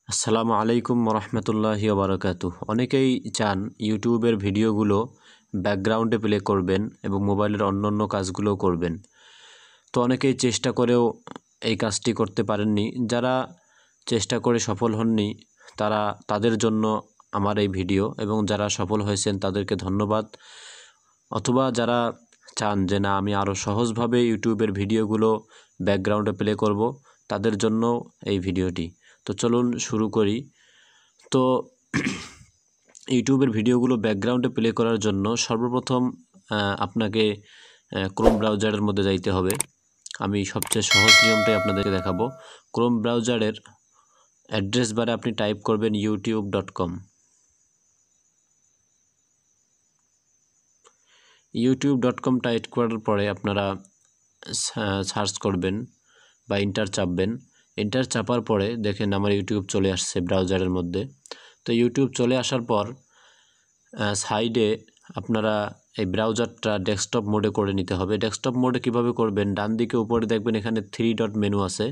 আসসালামু আলাইকুম রহমতুল্লাহি ওবারাকাতুহ। অনেকেই চান ইউটিউবের ভিডিওগুলো ব্যাকগ্রাউন্ডে প্লে করবেন এবং মোবাইলের অন্যান্য কাজগুলো করবেন। তো অনেকেই চেষ্টা করেও এই কাজটি করতে পারেননি। যারা চেষ্টা করে সফল হননি তাদের জন্য আমার এই ভিডিও, এবং যারা সফল হয়েছেন তাদেরকে ধন্যবাদ। অথবা যারা চান যে না, আমি আরও সহজভাবে ইউটিউবের ভিডিওগুলো ব্যাকগ্রাউন্ডে প্লে করব, তাদের জন্য এই ভিডিওটি। তো চলুন শুরু করি। তো ইউটিউবের ভিডিওগুলো ব্যাকগ্রাউন্ডে প্লে করার জন্য সর্বপ্রথম আপনাকে ক্রোম ব্রাউজারের মধ্যে যাইতে হবে। আমি সবচেয়ে সহজ নিয়মটাই আপনাদেরকে দেখাবো। ক্রোম ব্রাউজারের অ্যাড্রেস বারে আপনি টাইপ করবেন youtube.com। youtube.com টাইপ করার পরে আপনারা সার্চ করবেন বা এন্টার চাপবেন। এন্টার চাপার পরে দেখেন আমার ইউটিউব চলে আসছে ব্রাউজারের মধ্যে। তো ইউটিউব চলে আসার পর সাইডে আপনারা এই ব্রাউজারটা ডেস্কটপ মোডে করে নিতে হবে। ডেস্কটপ মোডে কিভাবে করবেন? ডান দিকে উপরে দেখবেন এখানে 3 ডট মেনু আছে।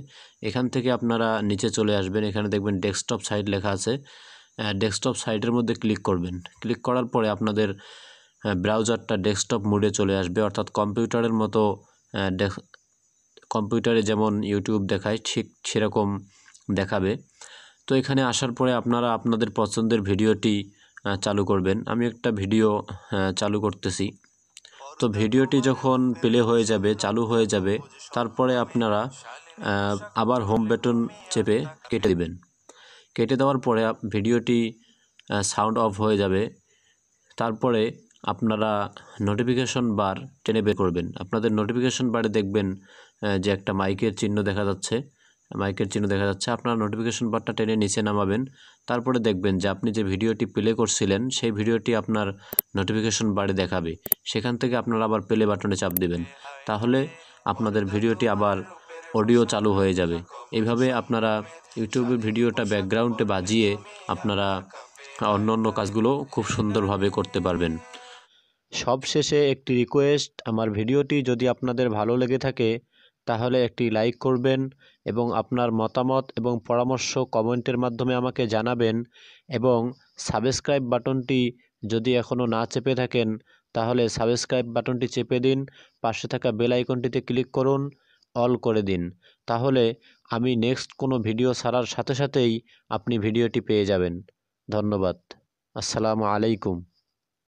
এখান থেকে আপনারা নিচে চলে আসবেন, এখানে দেখবেন ডেস্কটপ সাইট লেখা আছে। ডেস্কটপ সাইটের মধ্যে ক্লিক করবেন। ক্লিক করার পরে আপনাদের ব্রাউজারটা ডেস্কটপ মোডে চলে আসবে, অর্থাৎ কম্পিউটারের মতো কম্পিউটারে যেমন ইউটিউব দেখায় ঠিক সেরকম দেখাবে। তো এখানে আসার পরে আপনারা আপনাদের পছন্দের ভিডিওটি চালু করবেন। আমি একটা ভিডিও চালু করতেছি। তো ভিডিওটি যখন প্লে হয়ে যাবে, চালু হয়ে যাবে, তারপরে আপনারা আবার হোম বাটন চেপে কেটে দিবেন। কেটে দেওয়ার পরে ভিডিওটি সাউন্ড অফ হয়ে যাবে। তারপরে আপনারা নোটিফিকেশন বার টেনে বের করবেন। আপনাদের নোটিফিকেশন বারে দেখবেন যে একটা মাইকের চিহ্ন দেখা যাচ্ছে। আপনারা নোটিফিকেশন বারটা টেনে নিচে নামাবেন। তারপরে দেখবেন যে আপনি যে ভিডিওটি প্লে করছিলেন সেই ভিডিওটি আপনার নোটিফিকেশন বারে দেখাবে। সেখান থেকে আপনারা আবার প্লে বাটনে চাপ দিবেন। তাহলে আপনাদের ভিডিওটি আবার অডিও চালু হয়ে যাবে। এইভাবে আপনারা ইউটিউবে ভিডিওটা ব্যাকগ্রাউন্ডে বাজিয়ে আপনারা অন্যান্য কাজগুলো খুব সুন্দরভাবে করতে পারবেন। সবশেষে একটি রিকোয়েস্ট, আমার ভিডিওটি যদি আপনাদের ভালো লেগে থাকে তাহলে একটি লাইক করবেন এবং আপনার মতামত এবং পরামর্শ কমেন্টের মাধ্যমে আমাকে জানাবেন, এবং সাবস্ক্রাইব বাটনটি যদি এখনও না চেপে থাকেন তাহলে সাবস্ক্রাইব বাটনটি চেপে দিন। পাশে থাকা বেল আইকনটিতে ক্লিক করুন, অল করে দিন। তাহলে আমি নেক্সট কোনো ভিডিও ছাড়ার সাথে সাথেই আপনি ভিডিওটি পেয়ে যাবেন। ধন্যবাদ। আসসালামু আলাইকুম।